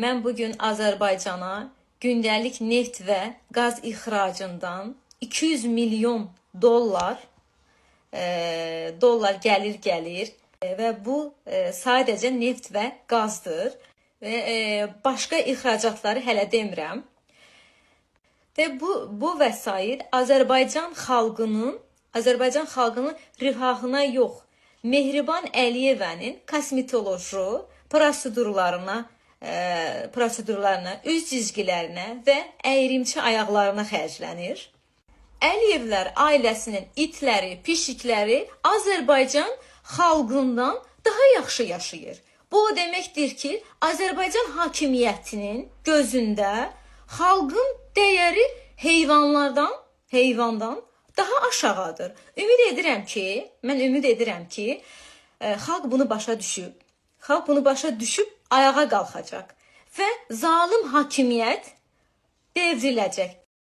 Mən bugün Azərbaycana gündəlik neft və qaz ixracından 200 milyon dollar gəlir və bu sadəcə neft və qazdır və başqa ixracatları hələ demirəm. Və bu vəsait Azərbaycan xalqının rifahına yox, Mehriban Əliyevənin kosmetoloji prosedurlarına, üz cizgilərinə və əyrimçi ayaqlarına xərclənir. Əliyevlər ailəsinin itləri, pişikləri Azərbaycan xalqından daha yaxşı yaşayır. Bu o deməkdir ki, Azərbaycan hakimiyyətinin gözündə xalqın dəyəri heyvandan daha aşağıdır. Ümid edirəm ki, xalq bunu başa düşüb. Xalq bunu başa düşüb ayağa qalxacaq və zalım hakimiyyət devriləcək.